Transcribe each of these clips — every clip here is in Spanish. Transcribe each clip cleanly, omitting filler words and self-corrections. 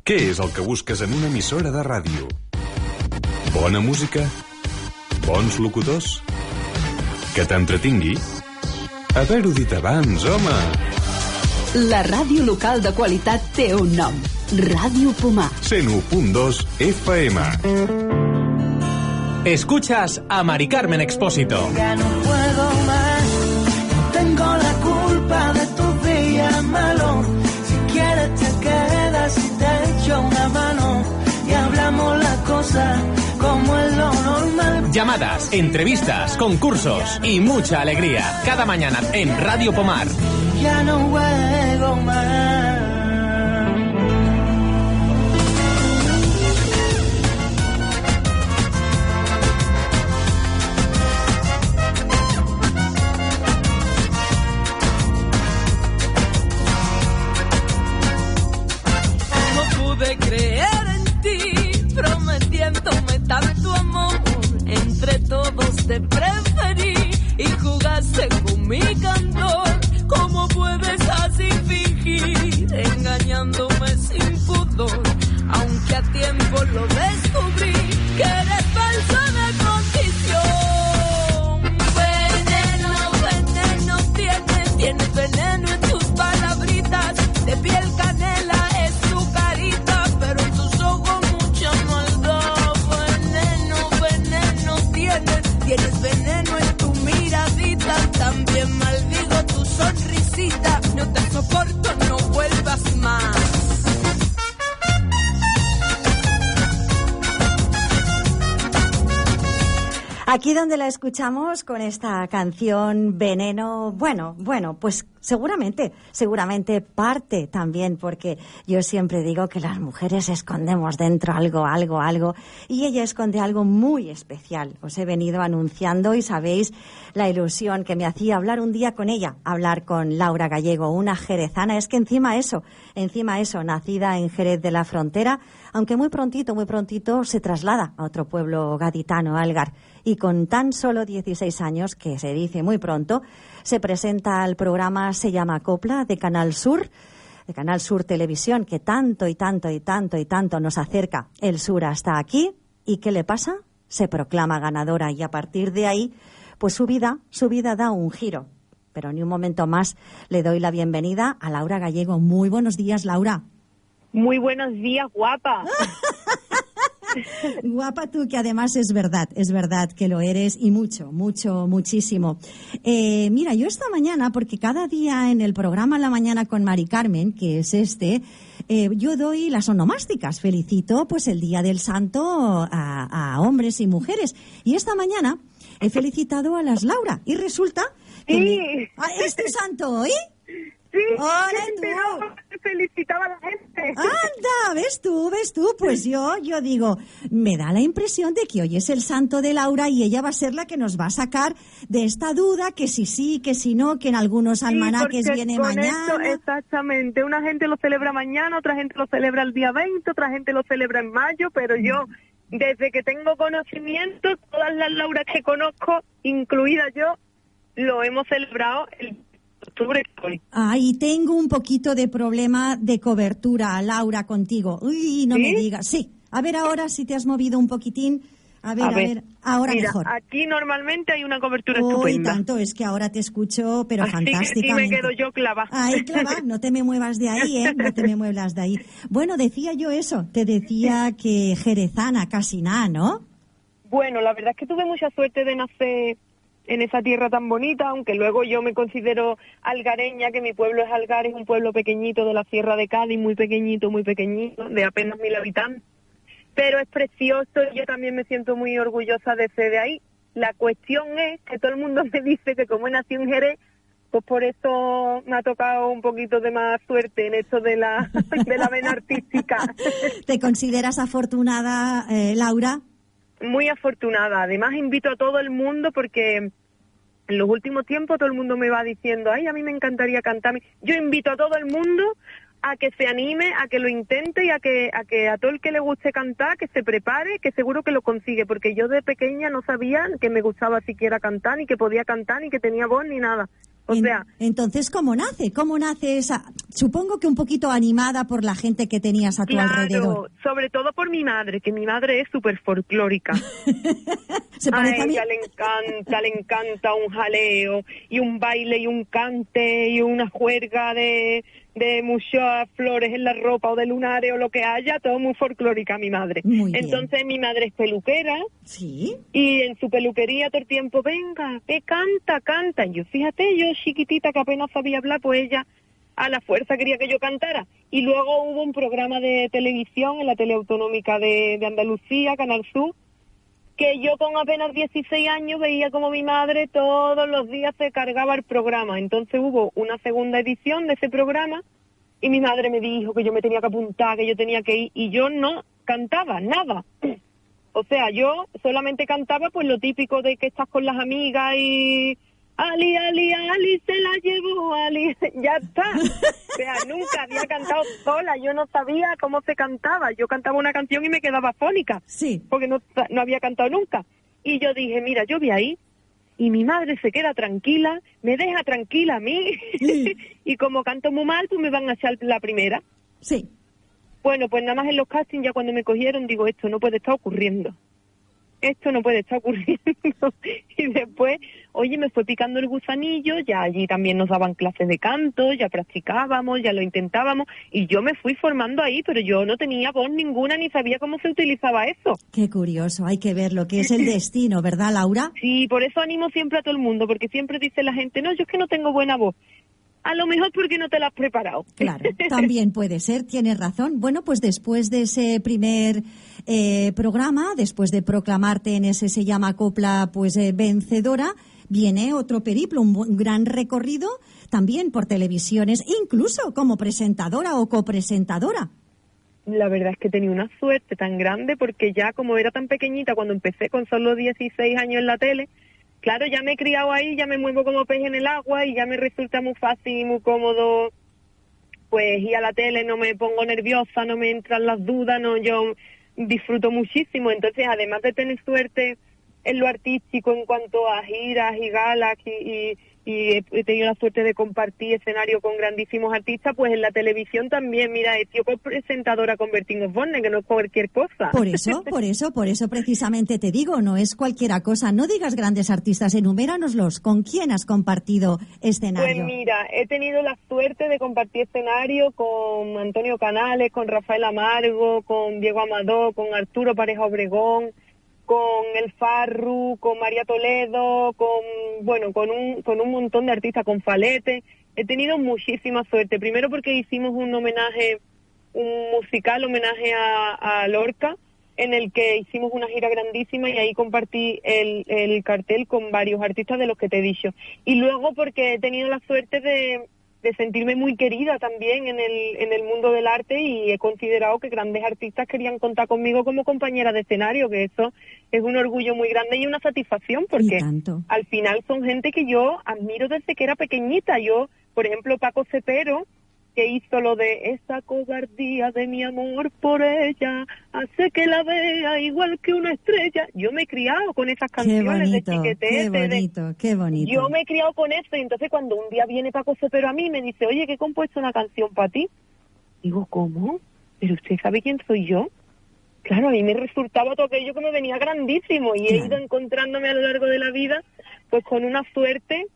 Què és el que busques en una emissora de ràdio? Bona música? Bons locutors? Que t'entretingui? Haver-ho dit abans, home! La ràdio local de qualitat té un nom. Ràdio Pomar. 101.2 FM. Escuchas a Mari Carmen Expósito. Ya no puedo más, tengo la culpa de tu día malo. Si quieres te quedas y te echo una mano y hablamos las cosas como es lo normal. Llamadas, entrevistas, concursos y mucha alegría. Cada mañana en Radio Pomar. Ya no juego más. De creer en ti, prometiéndome tanto amor, entre todos te preferí y jugaste con mi candor. ¿Cómo puedes así fingir, engañándome sin pudor? Aunque a tiempo lo descubrí, que eres falsa de condición. Veneno, veneno tienes veneno en tus palabritas, de piel canela. Tienes veneno en tu miradita, también maldigo tu sonrisita. No te soporto, no vuelvas más. Aquí donde la escuchamos con esta canción Veneno, bueno, pues seguramente parte también, porque yo siempre digo que las mujeres escondemos dentro algo, y ella esconde algo muy especial. Os he venido anunciando y sabéis la ilusión que me hacía hablar un día con ella, hablar con Laura Gallego, una jerezana. Es que encima eso, nacida en Jerez de la Frontera, aunque muy prontito se traslada a otro pueblo gaditano, Algar. Y con tan solo 16 años, que se dice muy pronto, se presenta al programa Se llama Copla, de Canal Sur Televisión, que tanto nos acerca el sur hasta aquí. ¿Y qué le pasa? Se proclama ganadora y a partir de ahí, pues su vida da un giro. Pero ni un momento más le doy la bienvenida a Laura Gallego. Muy buenos días, Laura. Muy buenos días, guapa. Guapa tú, que además es verdad que lo eres, y muchísimo. Mira, yo esta mañana, porque cada día en el programa La Mañana con Mari Carmen, que es yo doy las onomásticas, felicito pues el Día del Santo a hombres y mujeres, y esta mañana he felicitado a las Laura, y resulta que ¿es tu santo hoy? Sí, ¡hola, tú! Felicitaba a la gente. ¡Anda! ¿Ves tú? Pues yo digo, me da la impresión de que hoy es el santo de Laura y ella va a ser la que nos va a sacar de esta duda, que si sí, que si no, que en algunos almanaques viene mañana. Esto, exactamente, una gente lo celebra mañana, otra gente lo celebra el día 20, otra gente lo celebra en mayo, pero yo, desde que tengo conocimiento, todas las Lauras que conozco, incluida yo, lo hemos celebrado el octubre. Ay, tengo un poquito de problema de cobertura, Laura, contigo. Uy, no me digas. Sí, a ver ahora si te has movido un poquitín. A ver, ahora mira, mejor. Aquí normalmente hay una cobertura estupenda. Tanto, es que ahora te escucho, pero así fantásticamente. Y me quedo yo clava. Ay, clava, no te me muevas de ahí, no te me muevas de ahí. Bueno, decía yo eso, te decía que jerezana, casi nada, ¿no? Bueno, la verdad es que tuve mucha suerte de nacer en esa tierra tan bonita, aunque luego yo me considero algareña, que mi pueblo es Algar, es un pueblo pequeñito de la Sierra de Cádiz, muy pequeñito, de apenas 1000 habitantes, pero es precioso y yo también me siento muy orgullosa de ser de ahí. La cuestión es que todo el mundo me dice que como he nacido en Jerez, pues por eso me ha tocado un poquito de más suerte en esto de la vena artística. ¿Te consideras afortunada, Laura? Muy afortunada. Además invito a todo el mundo porque en los últimos tiempos todo el mundo me va diciendo, ay, a mí me encantaría cantar. Yo invito a todo el mundo a que se anime, a que lo intente y a que a todo el que le guste cantar, que se prepare, que seguro que lo consigue, porque yo de pequeña no sabía que me gustaba siquiera cantar, ni que podía cantar, ni que tenía voz, ni nada. O sea... Entonces, ¿cómo nace esa? Supongo que un poquito animada por la gente que tenías a tu alrededor. Sobre todo por mi madre, que mi madre es súper folclórica. ¿Se parece a mí? ella le encanta un jaleo, y un baile, y un cante, y una juerga de muchas flores en la ropa, o de lunares, o lo que haya, todo muy folclórica mi madre. Muy bien. Entonces mi madre es peluquera. Sí. Y en su peluquería todo el tiempo, venga, que canta. Y yo, fíjate, yo chiquitita que apenas sabía hablar, pues ella a la fuerza quería que yo cantara. Y luego hubo un programa de televisión en la teleautonómica de Andalucía, Canal Sur, que yo con apenas 16 años veía como mi madre todos los días se cargaba el programa. Entonces hubo una segunda edición de ese programa y mi madre me dijo que yo me tenía que apuntar, que yo tenía que ir, y yo no cantaba nada. O sea, yo solamente cantaba pues lo típico de que estás con las amigas y... Ali, se la llevó, Ali, ya está. O sea, nunca había cantado sola, yo no sabía cómo se cantaba. Yo cantaba una canción y me quedaba fónica, sí, porque no había cantado nunca. Y yo dije, mira, yo voy ahí, y mi madre se queda tranquila, me deja tranquila a mí, sí. Y como canto muy mal, pues me van a echar la primera. Sí. Bueno, pues nada más en los castings, ya cuando me cogieron, digo, esto no puede estar ocurriendo. Y después, oye, me fue picando el gusanillo, ya allí también nos daban clases de canto, ya practicábamos, ya lo intentábamos, y yo me fui formando ahí, pero yo no tenía voz ninguna ni sabía cómo se utilizaba eso. Qué curioso, hay que ver lo que es el destino, ¿verdad, Laura? Sí, por eso animo siempre a todo el mundo, porque siempre dice la gente, no, yo es que no tengo buena voz. A lo mejor porque no te la has preparado. Claro, también puede ser, tienes razón. Bueno, pues después de ese primer programa, después de proclamarte en ese Se llama Copla, pues vencedora, viene otro periplo, un gran recorrido también por televisiones, incluso como presentadora o copresentadora. La verdad es que tenía una suerte tan grande, porque ya como era tan pequeñita, cuando empecé con solo 16 años en la tele, claro, ya me he criado ahí, ya me muevo como pez en el agua y ya me resulta muy fácil y muy cómodo, pues ir a la tele, no me pongo nerviosa, no me entran las dudas, no, yo disfruto muchísimo. Entonces, además de tener suerte en lo artístico en cuanto a giras y galas y he tenido la suerte de compartir escenario con grandísimos artistas, pues en la televisión también, mira, he sido presentadora con Bertín Osborne, que no es cualquier cosa. Por eso precisamente te digo, no es cualquiera cosa. No digas grandes artistas, enuméranoslos. ¿Con quién has compartido escenario? Pues mira, he tenido la suerte de compartir escenario con Antonio Canales, con Rafael Amargo, con Diego Amador, con Arturo Pareja Obregón, con El Farru, con María Toledo, con un montón de artistas, con Falete. He tenido muchísima suerte. Primero porque hicimos un musical homenaje a Lorca, en el que hicimos una gira grandísima y ahí compartí el cartel con varios artistas de los que te he dicho. Y luego porque he tenido la suerte de sentirme muy querida también en el mundo del arte, y he considerado que grandes artistas querían contar conmigo como compañera de escenario, que eso es un orgullo muy grande y una satisfacción, porque al final son gente que yo admiro desde que era pequeñita. Yo, por ejemplo, Paco Cepero, que hizo lo de esa cobardía de mi amor por ella, hace que la vea igual que una estrella. Yo me he criado con esas canciones de Chiquetete. Qué bonito. Yo me he criado con eso, y entonces cuando un día viene Paco Cepero a mí y me dice, oye, que he compuesto una canción para ti. Digo, ¿cómo? ¿Pero usted sabe quién soy yo? Claro, a mí me resultaba todo aquello que me venía grandísimo, y he ido encontrándome a lo largo de la vida pues con una suerte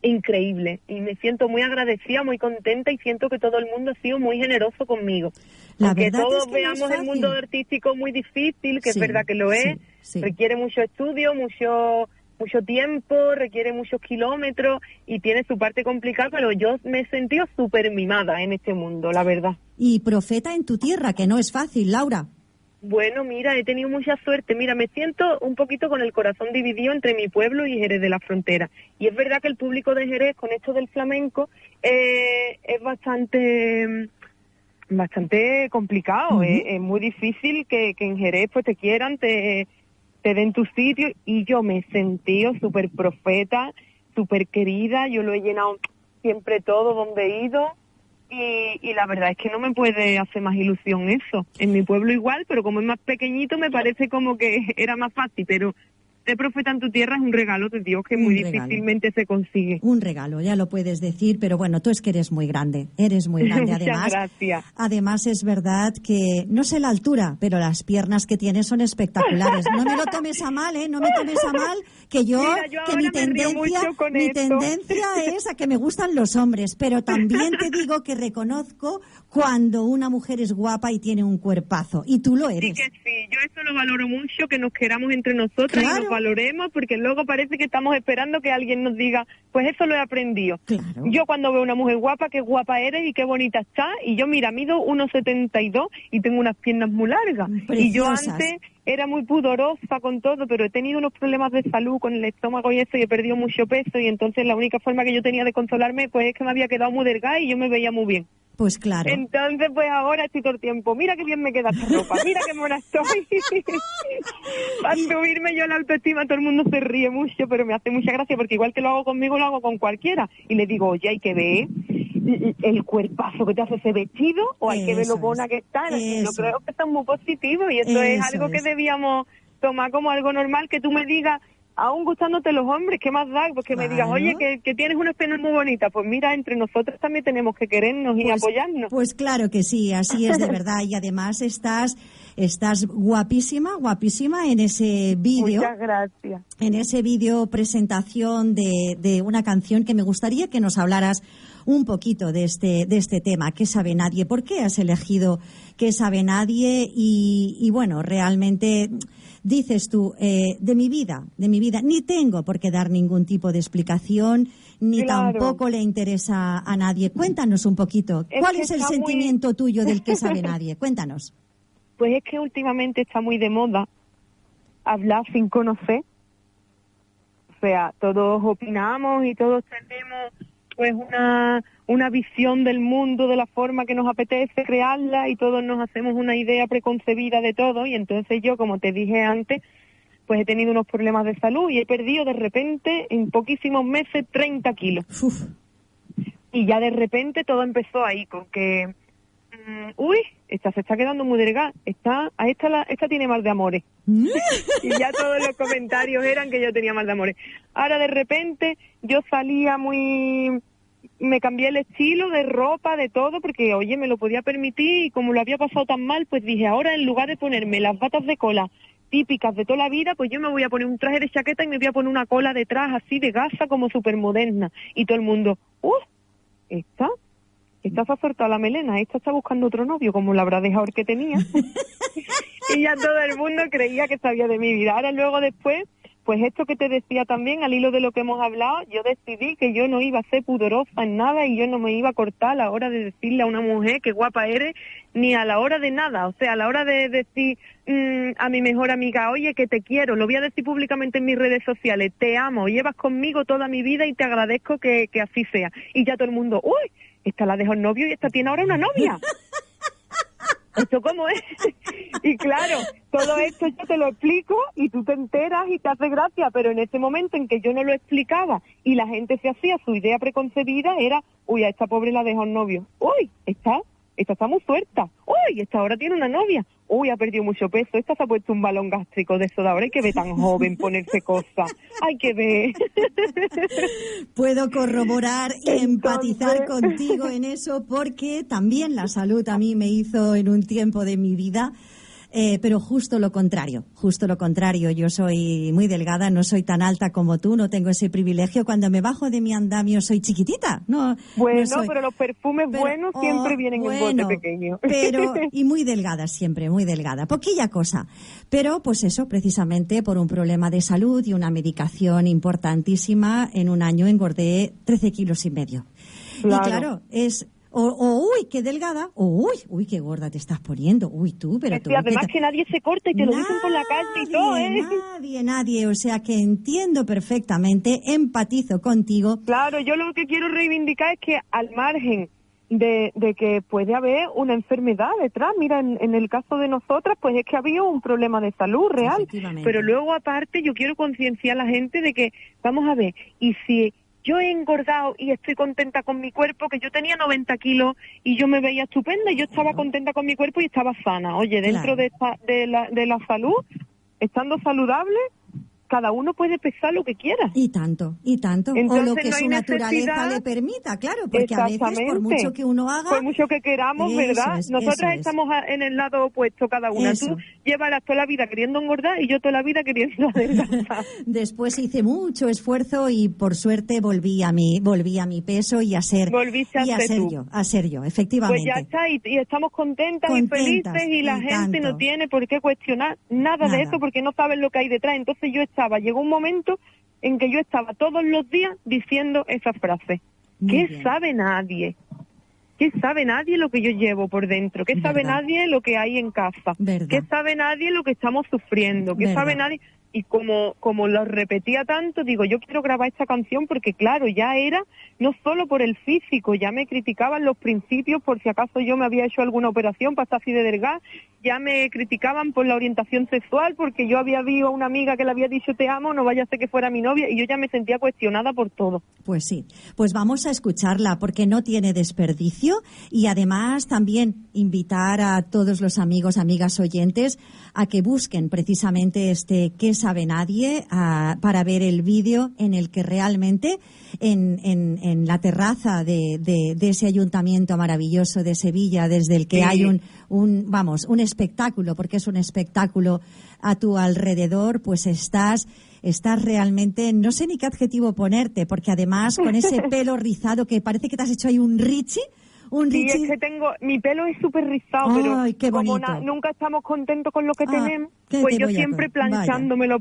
increíble, y me siento muy agradecida, muy contenta, y siento que todo el mundo ha sido muy generoso conmigo. Aunque todos veamos el mundo artístico muy difícil, que es verdad que lo es, requiere mucho estudio, mucho tiempo, requiere muchos kilómetros y tiene su parte complicada, pero yo me he sentido súper mimada en este mundo, la verdad. Y profeta en tu tierra, que no es fácil, Laura. Bueno, mira, he tenido mucha suerte. Mira, me siento un poquito con el corazón dividido entre mi pueblo y Jerez de la Frontera. Y es verdad que el público de Jerez, con esto del flamenco, es bastante complicado. Es muy difícil que en Jerez pues te quieran, te den tu sitio. Y yo me he sentido súper profeta, súper querida. Yo lo he llenado siempre todo donde he ido. Y la verdad es que no me puede hacer más ilusión eso. En mi pueblo igual, pero como es más pequeñito me parece como que era más fácil, pero ser profeta en tu tierra es un regalo de Dios que muy difícilmente se consigue. Un regalo, ya lo puedes decir, pero bueno, tú es que eres muy grande. Además, Muchas gracias. Además es verdad que, no sé la altura, pero las piernas que tienes son espectaculares. No me lo tomes a mal, no me tomes a mal, que Mira, yo que mi tendencia es a que me gustan los hombres, pero también te digo que reconozco cuando una mujer es guapa y tiene un cuerpazo, y tú lo eres. Sí que sí, yo eso lo valoro mucho, que nos queramos entre nosotras y nos valoremos, porque luego parece que estamos esperando que alguien nos diga, pues eso lo he aprendido. Claro. Yo cuando veo una mujer guapa, qué guapa eres y qué bonita está, y yo mira, mido 1,72 y tengo unas piernas muy largas. Preciosas. Y yo antes era muy pudorosa con todo, pero he tenido unos problemas de salud con el estómago y eso, y he perdido mucho peso, y entonces la única forma que yo tenía de consolarme pues es que me había quedado muy delgada y yo me veía muy bien. Pues claro. Entonces, pues ahora estoy todo el tiempo, mira qué bien me queda esta ropa, mira qué mona estoy. Para subirme yo la autoestima, todo el mundo se ríe mucho, pero me hace mucha gracia, porque igual que lo hago conmigo, lo hago con cualquiera. Y le digo, oye, hay que ver el cuerpazo que te hace ese vestido, o hay que ver lo bona que está. Yo creo que está muy positivo, y eso es algo que debíamos tomar como algo normal, que tú me digas, aún gustándote los hombres, ¿qué más da? Porque me digas, oye, que tienes unas penas muy bonitas. Pues mira, entre nosotros también tenemos que querernos y apoyarnos. Pues claro que sí, así es de verdad. Y además estás guapísima en ese vídeo. Muchas gracias. En ese vídeo presentación de una canción que me gustaría que nos hablaras un poquito de este tema, ¿Qué sabe nadie? ¿Por qué has elegido ¿Qué sabe nadie? Y bueno, realmente dices tú, de mi vida, ni tengo por qué dar ningún tipo de explicación, ni tampoco le interesa a nadie. Cuéntanos un poquito, ¿cuál es el sentimiento tuyo del ¿Qué sabe nadie? Cuéntanos. Pues es que últimamente está muy de moda hablar sin conocer. O sea, todos opinamos y todos tenemos pues una visión del mundo de la forma que nos apetece crearla, y todos nos hacemos una idea preconcebida de todo. Y entonces yo, como te dije antes, pues he tenido unos problemas de salud y he perdido de repente en poquísimos meses 30 kilos. Uf. Y ya de repente todo empezó ahí con que esta se está quedando muy delgada, esta tiene mal de amores. Y ya todos los comentarios eran que yo tenía mal de amores. Ahora de repente yo salía me cambié el estilo de ropa, de todo, porque oye, me lo podía permitir, y como lo había pasado tan mal, pues dije, ahora en lugar de ponerme las batas de cola típicas de toda la vida, pues yo me voy a poner un traje de chaqueta y me voy a poner una cola detrás así de gasa, como súper moderna. Y todo el mundo, esta se ha soltado la melena, esta está buscando otro novio, como la habrá dejado el que tenía. Y ya todo el mundo creía que sabía de mi vida. Ahora luego después, pues esto que te decía también, al hilo de lo que hemos hablado, yo decidí que yo no iba a ser pudorosa en nada, y yo no me iba a cortar a la hora de decirle a una mujer qué guapa eres, ni a la hora de nada. O sea, a la hora de decir a mi mejor amiga, oye, que te quiero, lo voy a decir públicamente en mis redes sociales, te amo, llevas conmigo toda mi vida y te agradezco que así sea. Y ya todo el mundo, esta la dejó el novio y esta tiene ahora una novia. ¿Esto cómo es? Y claro, todo esto yo te lo explico y tú te enteras y te hace gracia, pero en ese momento en que yo no lo explicaba y la gente se hacía su idea preconcebida, era, a esta pobre la dejó el novio. Esta está muy suelta. Esta ahora tiene una novia. Ha perdido mucho peso. Esta se ha puesto un balón gástrico de eso de ahora. Hay que ver tan joven ponerse cosas. Hay que ver. Puedo corroborar y empatizar contigo en eso, porque también la salud a mí me hizo en un tiempo de mi vida, pero justo lo contrario. Yo soy muy delgada, no soy tan alta como tú, no tengo ese privilegio. Cuando me bajo de mi andamio soy chiquitita. Pero los perfumes buenos siempre vienen en bote pequeño. Y muy delgada siempre, muy delgada. Poquilla cosa. Pero pues eso, precisamente por un problema de salud y una medicación importantísima, en un año engordé 13 kilos y medio. Claro. Y claro, es... qué delgada, qué gorda te estás poniendo, pero tú... Además que nadie se corta y te lo dicen por la calle y todo, Nadie, o sea que entiendo perfectamente, empatizo contigo. Claro, yo lo que quiero reivindicar es que al margen de que puede haber una enfermedad detrás, mira, en el caso de nosotras, pues es que había un problema de salud real, pero luego aparte yo quiero concienciar a la gente de que, vamos a ver, y si... yo he engordado y estoy contenta con mi cuerpo, que yo tenía 90 kilos y yo me veía estupenda y yo estaba contenta con mi cuerpo y estaba sana. Oye, dentro de la salud, estando saludable, cada uno puede pesar lo que quiera. Y tanto. Entonces, o lo que no hay su naturaleza necesidad. le permita, claro, porque a veces por mucho que uno haga... Por mucho que queramos, Eso ¿verdad? es, Nosotras eso es. estamos en el lado opuesto cada una. Eso. Tú llevarás toda la vida queriendo engordar y yo toda la vida queriendo adelgazar. Después hice mucho esfuerzo y por suerte volví a mi peso y a ser... Volviste a ser tú. a ser yo, efectivamente. Pues ya está, y estamos contentas y Contentas, felices y la y gente tanto. no tiene por qué cuestionar nada de eso porque no saben lo que hay detrás. Entonces llegó un momento en que yo estaba todos los días diciendo esa frase. Muy ¿Qué bien. sabe nadie? ¿Qué sabe nadie lo que yo llevo por dentro? ¿Qué sabe Verdad. nadie lo que hay en casa? Verdad. ¿Qué sabe nadie lo que estamos sufriendo? ¿Qué Verdad. sabe nadie? Y como lo repetía tanto, digo, yo quiero grabar esta canción porque, claro, ya era no solo por el físico, ya me criticaban los principios por si acaso yo me había hecho alguna operación para estar así de delgada, ya me criticaban por la orientación sexual porque yo había visto a una amiga que le había dicho te amo, no vaya a ser que fuera mi novia, y yo ya me sentía cuestionada por todo. Pues sí, pues vamos a escucharla porque no tiene desperdicio y además también invitar a todos los amigos, amigas oyentes a que busquen precisamente este ¿Qué sabe nadie? Para ver el vídeo en el que realmente en la terraza de ese ayuntamiento maravilloso de Sevilla, desde el que Sí. hay un espectáculo, porque es un espectáculo a tu alrededor, pues estás realmente, no sé ni qué adjetivo ponerte, porque además con ese pelo rizado que parece que te has hecho ahí un Richie. Sí, es que mi pelo es súper rizado, Ay, qué pero como bonito. nunca estamos contentos con lo que tenemos, ¿qué pues te yo voy a siempre con- planchándomelo.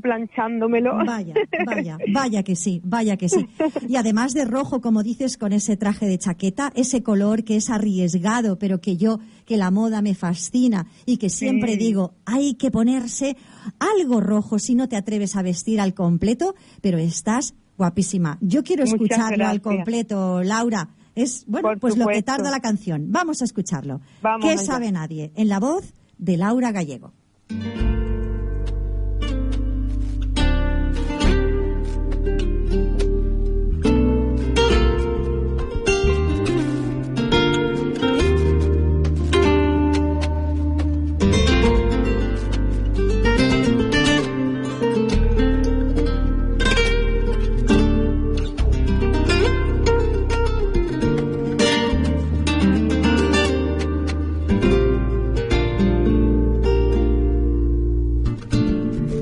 Vaya que sí. Y además de rojo, como dices, con ese traje de chaqueta, ese color que es arriesgado, pero que la moda me fascina y que siempre Sí. digo, hay que ponerse algo rojo si no te atreves a vestir al completo, pero estás guapísima. Yo quiero Muchas escucharlo al gracias. completo, Laura. Es, bueno, Por pues lo que supuesto. tarda la canción. Vamos a escucharlo. Vamos ¿Qué allá. sabe nadie? En la voz de Laura Gallego.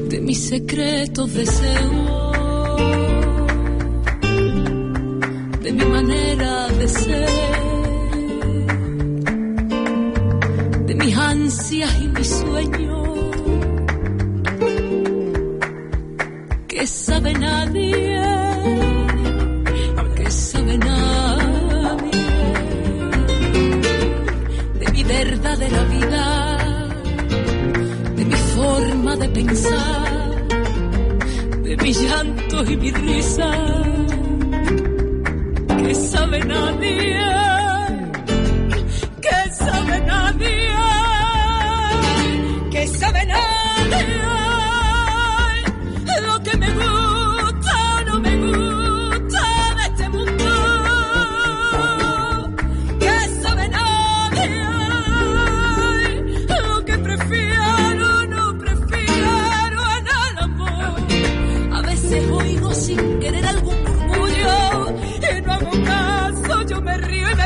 De mis secretos deseos, de mi manera de ser, de mis ansias y mis sueños, que sabe nadie, que sabe nadie, de mi verdadera vida, de mi forma de pensar, de mi llanto y mi risa, que sabe nadie, que sabe nadie, que sabe nadie, lo que me gusta o no me gusta de este mundo, que sabe nadie, lo que prefiero, no prefiero en el amor. A veces oigo sin querer algún murmullo y no hago caso, yo me río y me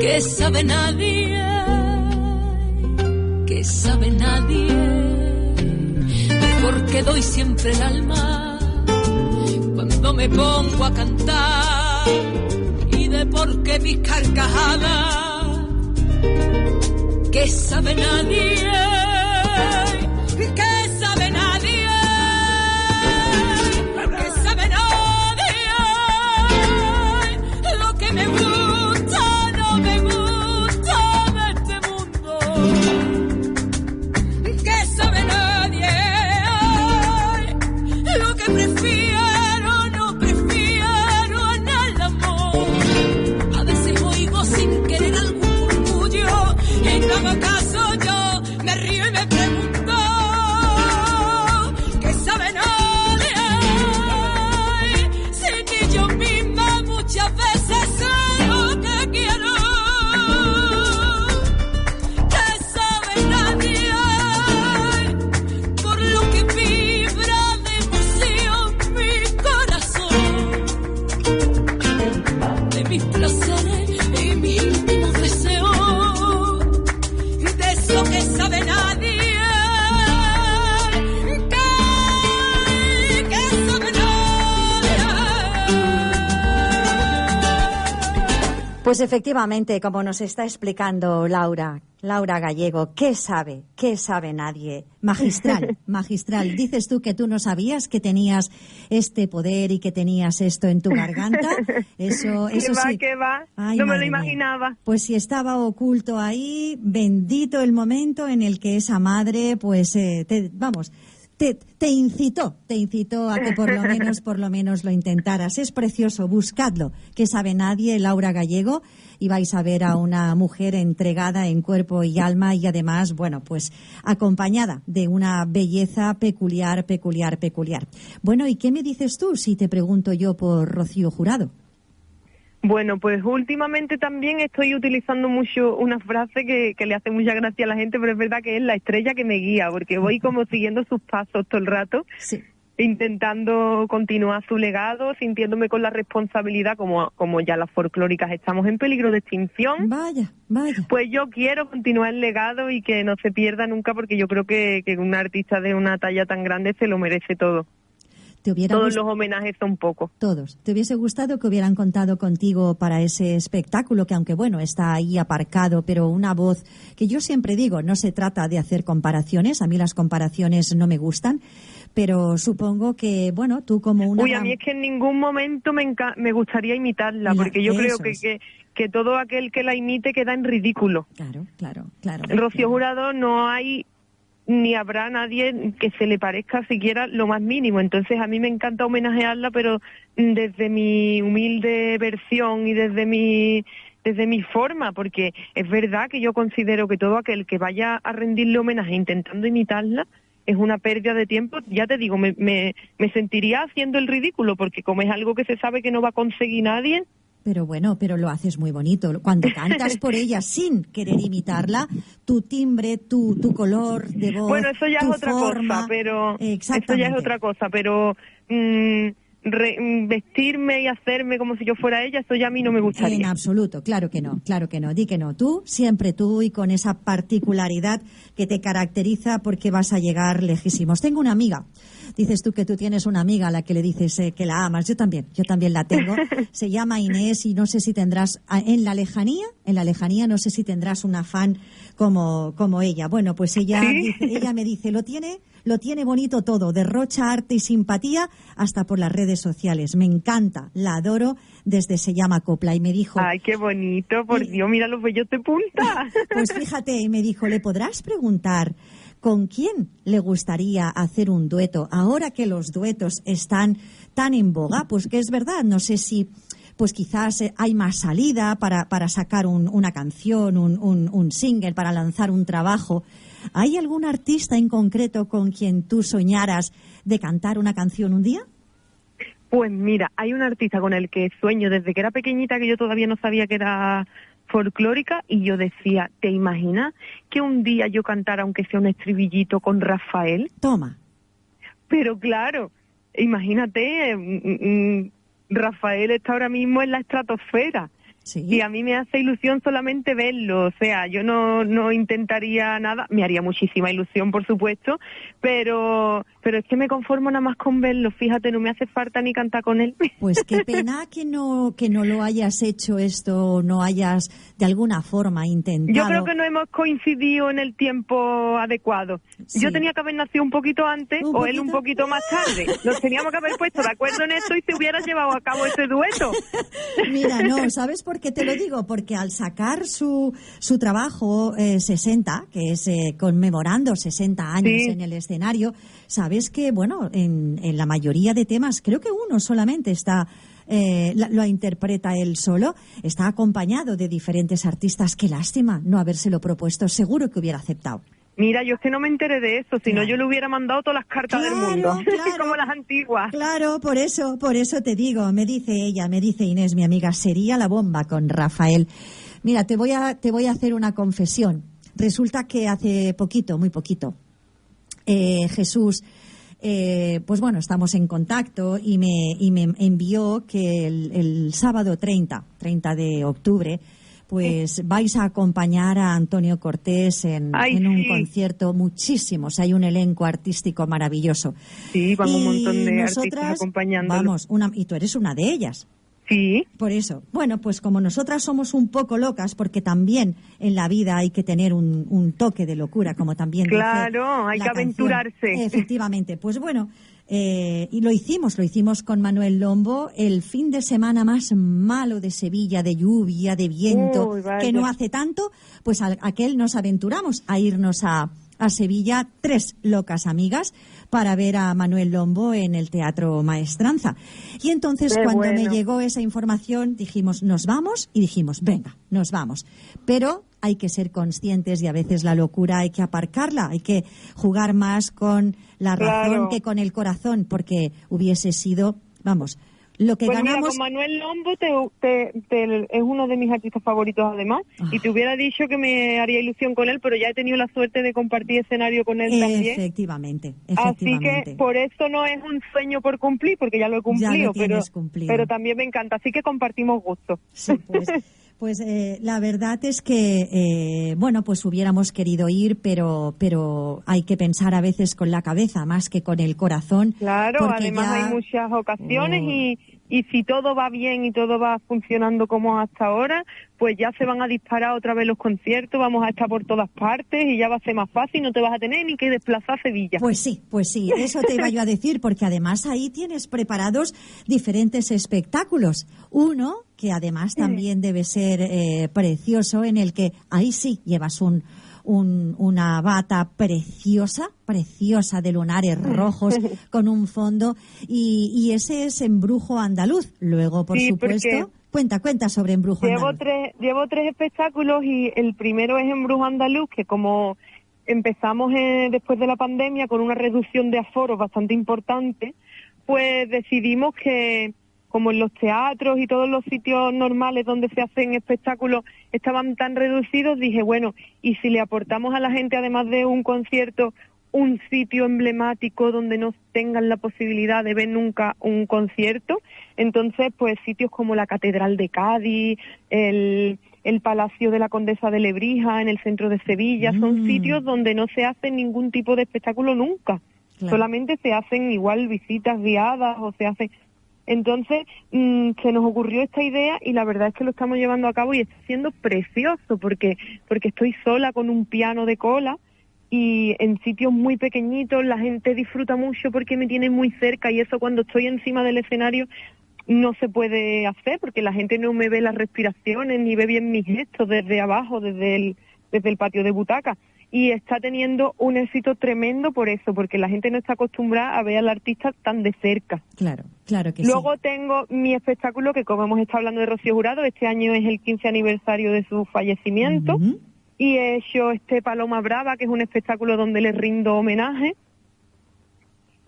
que sabe nadie, que sabe nadie, de por qué doy siempre el alma cuando me pongo a cantar y de por qué mis carcajadas, que sabe nadie, que sabe nadie, que sabe nadie, lo que me gusta, no me gusta de este mundo, que sabe nadie, lo que prefiero, no prefiero en el amor. A veces oigo sin querer algún murmullo y no hago caso, yo me río y me pregunto, ¿qué sabe nadie? Si ni yo misma muchas veces sé lo que quiero. ¿Qué sabe nadie? Por lo que vibra de emoción mi corazón, de mis placeres y mis íntimos deseos, de eso que sabe nadie, que sabe nadie. Pues efectivamente, como nos está explicando Laura Gallego, ¿qué sabe nadie? Magistral. Dices tú que tú no sabías que tenías este poder y que tenías esto en tu garganta. Eso sí. ¿Qué va? Ay, No me madre lo mía. imaginaba. Pues si estaba oculto ahí, bendito el momento en el que esa madre, pues, te incitó a que por lo menos lo intentaras. Es precioso, buscadlo. ¿Qué sabe nadie? Laura Gallego, y vais a ver a una mujer entregada en cuerpo y alma y además, bueno, pues acompañada de una belleza peculiar. Bueno, ¿y qué me dices tú si te pregunto yo por Rocío Jurado? Bueno, pues últimamente también estoy utilizando mucho una frase que le hace mucha gracia a la gente, pero es verdad que es la estrella que me guía, porque voy como siguiendo sus pasos todo el rato, Sí. intentando continuar su legado, sintiéndome con la responsabilidad, como ya las folclóricas estamos en peligro de extinción. Vaya. Pues yo quiero continuar el legado y que no se pierda nunca, porque yo creo que un artista de una talla tan grande se lo merece todo. Todos los homenajes son pocos. Todos. ¿Te hubiese gustado que hubieran contado contigo para ese espectáculo que, aunque bueno, está ahí aparcado, pero una voz que yo siempre digo, no se trata de hacer comparaciones, a mí las comparaciones no me gustan, pero supongo que, bueno, tú como una... Uy, a mí es que en ningún momento me gustaría imitarla, porque yo creo que todo aquel que la imite queda en ridículo. Claro. Rocío Jurado no hay ni habrá nadie que se le parezca siquiera lo más mínimo, entonces a mí me encanta homenajearla, pero desde mi humilde versión y desde mi forma, porque es verdad que yo considero que todo aquel que vaya a rendirle homenaje intentando imitarla es una pérdida de tiempo. Ya te digo, me sentiría haciendo el ridículo, porque como es algo que se sabe que no va a conseguir nadie. Pero bueno, pero lo haces muy bonito. Cuando cantas por ella sin querer imitarla, tu timbre, tu color de voz, bueno, eso ya tu es otra forma, cosa, pero exactamente. eso ya es otra cosa, pero vestirme y hacerme como si yo fuera ella, eso ya a mí no me gustaría. En absoluto, claro que no. Di que no. Tú, siempre tú, y con esa particularidad que te caracteriza, porque vas a llegar lejísimos. Tengo una amiga. Dices tú que tú tienes una amiga a la que le dices que la amas. Yo también la tengo. Se llama Inés y no sé si tendrás, en la lejanía no sé si tendrás una fan como ella. Bueno, pues ella me dice, lo tiene bonito todo, derrocha arte y simpatía hasta por las redes sociales. Me encanta, la adoro desde Se llama Copla. Y me dijo... ¡Ay, qué bonito! Por Dios, mira los bellos de punta. Pues fíjate, y me dijo, ¿le podrás preguntar con quién le gustaría hacer un dueto ahora que los duetos están tan en boga? Pues que es verdad, no sé si... pues quizás hay más salida para sacar una canción, un single, para lanzar un trabajo. ¿Hay algún artista en concreto con quien tú soñaras de cantar una canción un día? Pues mira, hay un artista con el que sueño desde que era pequeñita, que yo todavía no sabía que era folclórica, y yo decía, ¿te imaginas que un día yo cantara aunque sea un estribillito con Rafael? Toma. Pero claro, imagínate, Rafael está ahora mismo en la estratosfera. Sí. Y a mí me hace ilusión solamente verlo, o sea, yo no intentaría nada, me haría muchísima ilusión, por supuesto, pero es que me conformo nada más con verlo, fíjate, no me hace falta ni cantar con él. Pues qué pena que no lo hayas hecho esto, no hayas de alguna forma intentado. Yo creo que no hemos coincidido en el tiempo adecuado. Sí. Yo tenía que haber nacido un poquito antes o él un poquito más tarde. Nos teníamos que haber puesto de acuerdo en esto y se hubiera llevado a cabo ese dueto. Mira, no, ¿sabes por qué te lo digo? Porque al sacar su trabajo 60, que es conmemorando 60 años Sí. en el escenario, sabes que, bueno, en la mayoría de temas, creo que uno solamente está... lo interpreta él solo, está acompañado de diferentes artistas. Qué lástima no habérselo propuesto, seguro que hubiera aceptado. Mira, yo es que no me enteré de eso, si no yo le hubiera mandado todas las cartas del mundo, Claro. como las antiguas. Claro, por eso te digo, me dice Inés, mi amiga, sería la bomba con Rafael. Mira, te voy a hacer una confesión. Resulta que hace poquito, muy poquito, Jesús, pues bueno, estamos en contacto y me envió que el sábado 30 de octubre, pues vais a acompañar a Antonio Cortés en un concierto, muchísimos, hay un elenco artístico maravilloso. Sí, vamos un montón de nosotras, artistas acompañándolo. Vamos, y tú eres una de ellas. Sí. Por eso. Bueno, pues como nosotras somos un poco locas, porque también en la vida hay que tener un toque de locura, como también dice Claro, hay la que canción. aventurarse. Efectivamente. Pues bueno, y lo hicimos con Manuel Lombo, el fin de semana más malo de Sevilla, de lluvia, de viento, Uy, vaya. que no hace tanto, pues aquel nos aventuramos a irnos a Sevilla, 3 locas amigas, para ver a Manuel Lombo en el Teatro Maestranza. Y entonces Qué cuando bueno. me llegó esa información dijimos, nos vamos, y dijimos, venga, nos vamos. Pero hay que ser conscientes y a veces la locura hay que aparcarla, hay que jugar más con la razón Claro. que con el corazón, porque hubiese sido, vamos, lo que Pues mira, ganamos... con Manuel Lombo es uno de mis artistas favoritos además, y te hubiera dicho que me haría ilusión con él, pero ya he tenido la suerte de compartir escenario con él también. Efectivamente. Así que por eso no es un sueño por cumplir, porque ya lo he cumplido, Ya lo tienes cumplido. pero también me encanta, así que compartimos gustos. Sí, pues la verdad es que, bueno, pues hubiéramos querido ir, pero hay que pensar a veces con la cabeza más que con el corazón. Claro, porque además ya- hay muchas ocasiones y si todo va bien y todo va funcionando como hasta ahora, pues ya se van a disparar otra vez los conciertos, vamos a estar por todas partes y ya va a ser más fácil, no te vas a tener ni que desplazar a Sevilla. Pues sí, eso te iba yo a decir, porque además ahí tienes preparados diferentes espectáculos. Uno, que además también debe ser precioso, en el que ahí sí llevas una bata preciosa de lunares rojos con un fondo, y ese es Embrujo Andaluz. Luego, por Sí, supuesto, cuenta sobre Embrujo Andaluz. Llevo tres espectáculos y el primero es Embrujo Andaluz, que como empezamos después de la pandemia con una reducción de aforos bastante importante, pues decidimos que como en los teatros y todos los sitios normales donde se hacen espectáculos estaban tan reducidos, dije, bueno, y si le aportamos a la gente, además de un concierto, un sitio emblemático donde no tengan la posibilidad de ver nunca un concierto, entonces pues sitios como la Catedral de Cádiz, el Palacio de la Condesa de Lebrija en el centro de Sevilla, son sitios donde no se hace ningún tipo de espectáculo nunca, solamente se hacen igual visitas guiadas o se hacen... Entonces se nos ocurrió esta idea y la verdad es que lo estamos llevando a cabo y está siendo precioso porque estoy sola con un piano de cola y en sitios muy pequeñitos la gente disfruta mucho porque me tiene muy cerca y eso cuando estoy encima del escenario no se puede hacer porque la gente no me ve las respiraciones ni ve bien mis gestos desde abajo, desde el patio de butaca. Y está teniendo un éxito tremendo por eso, porque la gente no está acostumbrada a ver al artista tan de cerca. Claro que Luego sí. tengo mi espectáculo, que como hemos estado hablando de Rocío Jurado, este año es el 15 aniversario de su fallecimiento, y he hecho Paloma Brava, que es un espectáculo donde le rindo homenaje.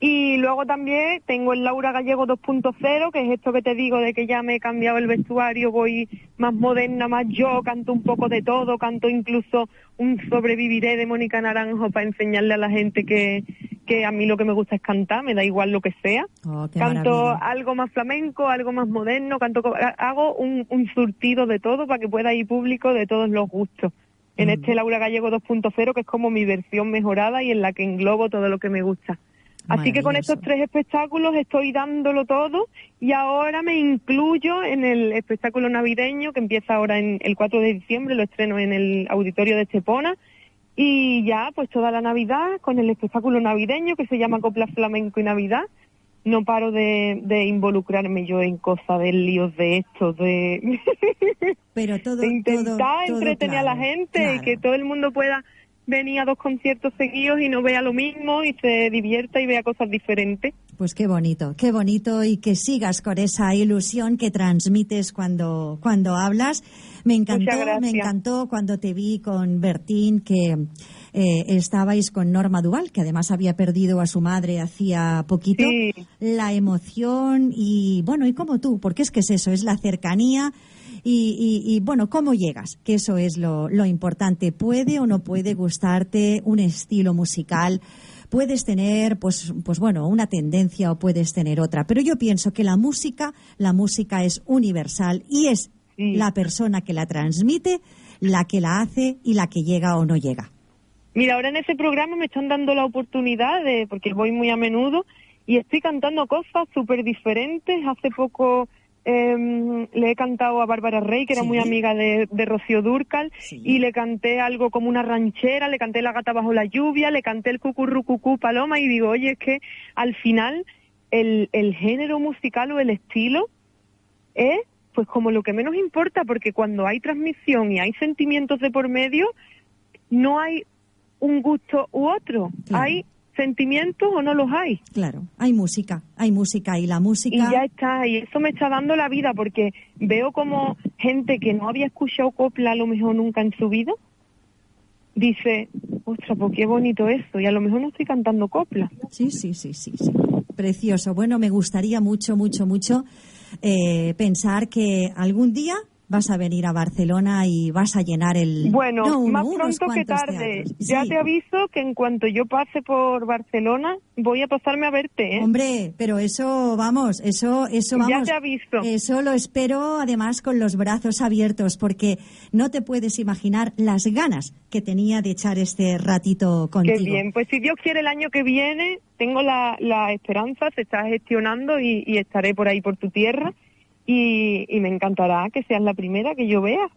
Y luego también tengo el Laura Gallego 2.0, que es esto que te digo de que ya me he cambiado el vestuario, voy más moderna, más yo, canto un poco de todo, canto incluso un Sobreviviré de Mónica Naranjo para enseñarle a la gente que que a mí lo que me gusta es cantar, me da igual lo que sea. Canto maravilla. algo más flamenco, algo más moderno, hago un surtido de todo para que pueda ir público de todos los gustos. En este Laura Gallego 2.0, que es como mi versión mejorada y en la que englobo todo lo que me gusta. Así que con estos 3 espectáculos estoy dándolo todo y ahora me incluyo en el espectáculo navideño que empieza ahora el 4 de diciembre, lo estreno en el auditorio de Estepona y ya pues toda la Navidad con el espectáculo navideño que se llama Copla Flamenco y Navidad. No paro de involucrarme yo en cosas de líos de estos, Pero todo, de intentar todo entretener a la gente y que todo el mundo pueda venir a 2 conciertos seguidos y no vea lo mismo y se divierta y vea cosas diferentes. Pues qué bonito y que sigas con esa ilusión que transmites cuando hablas. Me encantó cuando te vi con Bertín que estabais con Norma Duval, que además había perdido a su madre hacía poquito. Sí. La emoción y bueno, y como tú, porque es que es eso, es la cercanía. Y bueno, ¿cómo llegas? Que eso es lo importante. ¿Puede o no puede gustarte un estilo musical? Puedes tener, pues bueno, una tendencia o puedes tener otra. Pero yo pienso que la música es universal y es la persona que la transmite, la que la hace y la que llega o no llega. Mira, ahora en ese programa me están dando la oportunidad porque voy muy a menudo y estoy cantando cosas súper diferentes. Hace poco le he cantado a Bárbara Rey, que era muy amiga de Rocío Dúrcal, y le canté algo como una ranchera, le canté La gata bajo la lluvia, le canté el cucurru cucú paloma, y digo, oye, es que al final el género musical o el estilo es pues como lo que menos importa, porque cuando hay transmisión y hay sentimientos de por medio, no hay un gusto u otro, hay sentimientos o no los hay. Claro, hay música y la música... Y ya está, y eso me está dando la vida, porque veo como gente que no había escuchado copla a lo mejor nunca en su vida, dice, ostras, pues qué bonito esto, y a lo mejor no estoy cantando copla. Sí. Precioso. Bueno, me gustaría mucho pensar que algún día vas a venir a Barcelona y vas a llenar el... Bueno, más pronto que tarde. Ya te aviso que en cuanto yo pase por Barcelona, voy a pasarme a verte, ¿eh? Hombre, pero eso vamos. Ya te aviso. Eso lo espero además con los brazos abiertos, porque no te puedes imaginar las ganas que tenía de echar este ratito contigo. Qué bien, pues si Dios quiere el año que viene, tengo la esperanza, se está gestionando y estaré por ahí por tu tierra. Y me encantará que seas la primera que yo vea.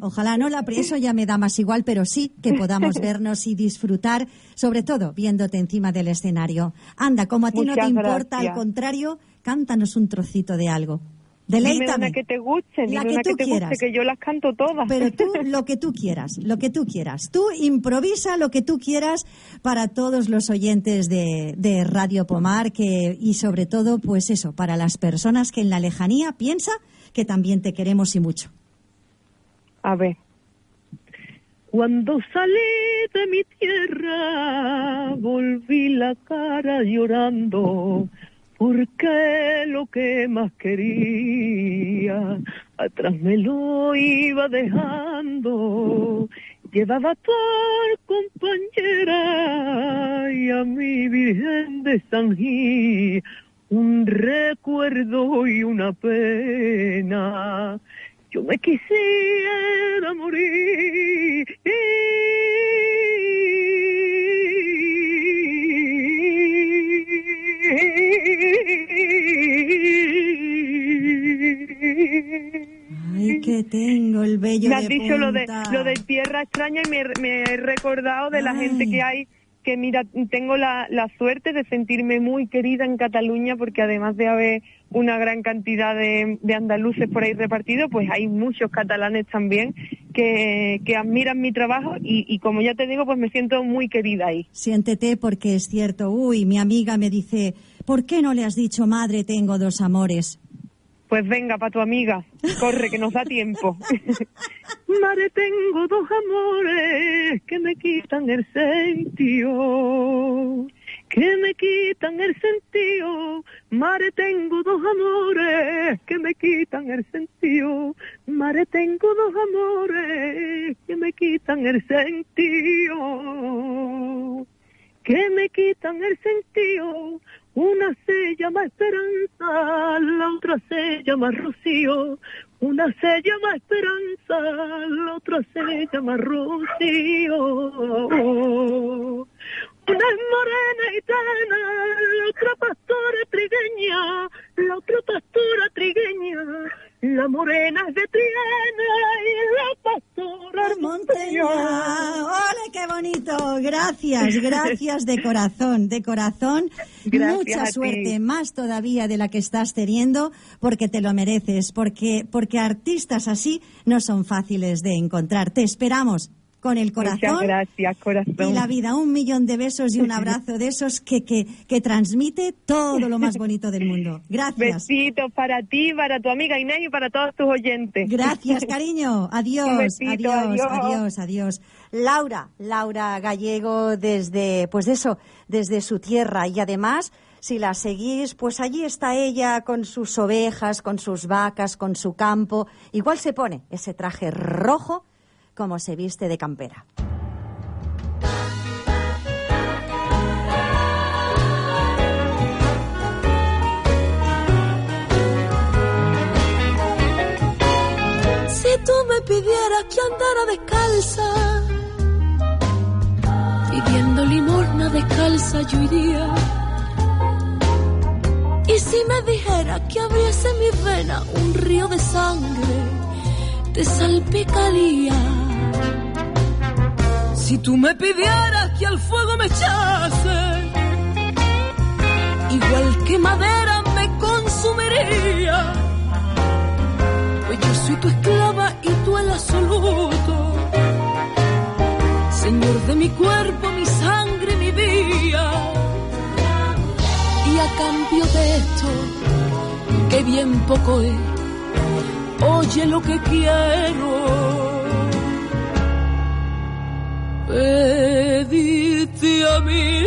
Ojalá no, eso ya me da más igual, pero sí que podamos vernos y disfrutar, sobre todo viéndote encima del escenario. Anda, como a ti no te importa, al contrario, cántanos un trocito de algo. Deleítame. Dime una que te guste, que yo las canto todas. Pero tú, lo que tú quieras. Tú improvisa lo que tú quieras para todos los oyentes de Radio Pomar, y sobre todo, pues eso, para las personas que en la lejanía piensa que también te queremos y mucho. A ver. Cuando salí de mi tierra, volví la cara llorando, porque lo que más quería atrás me lo iba dejando. Llevaba por compañera y a mi Virgen de San Gil un recuerdo y una pena. Yo me quisiera morir. Ay, que tengo el vello me has de dicho punta. lo de tierra extraña y me he recordado de la gente que hay, que mira, tengo la suerte de sentirme muy querida en Cataluña, porque además de haber una gran cantidad de andaluces por ahí repartidos, pues hay muchos catalanes también que admiran mi trabajo y como ya te digo, pues me siento muy querida ahí. Siéntete, porque es cierto. Mi amiga me dice, ¿por qué no le has dicho, madre, tengo 2 amores? Pues venga, pa' tu amiga, corre, que nos da tiempo. Madre, tengo 2 amores que me quitan el sentido, Madre, tengo 2 amores que me quitan el sentido, Madre, tengo 2 amores que me quitan el sentido. que me quitan el sentido. Una se llama Esperanza, la otra se llama Rocío. Una se llama Esperanza, la otra se llama Rocío. Una es morena y gitana, la otra pastora trigueña, la otra pastora trigueña. La morena es de Triana y la pastora monteña. ¡Ole, qué bonito! Gracias, gracias de corazón, de corazón. Gracias Mucha a ti. suerte, más todavía de la que estás teniendo, porque te lo mereces, porque artistas así no son fáciles de encontrar. Te esperamos con el corazón. Muchas gracias, corazón. Y la vida, 1.000.000 de besos y un abrazo de esos que transmite todo lo más bonito del mundo. Gracias. Besitos para ti, para tu amiga Inés y para todos tus oyentes. Gracias, cariño. Adiós, Un besito, adiós. Laura Gallego desde su tierra, y además, si la seguís, pues allí está ella con sus ovejas, con sus vacas, con su campo. Igual se pone ese traje rojo como se viste de campera. Si tú me pidieras que andara descalza, pidiendo limosna descalza yo iría. Y si me dijeras que abriese mi vena un río de sangre, te salpicaría. Si tú me pidieras que al fuego me echase, igual que madera me consumiría. Pues yo soy tu esclava y tú el absoluto, señor de mi cuerpo, mi sangre, mi vida. Y a cambio de esto, que bien poco es, oye lo que quiero. Pediste a mi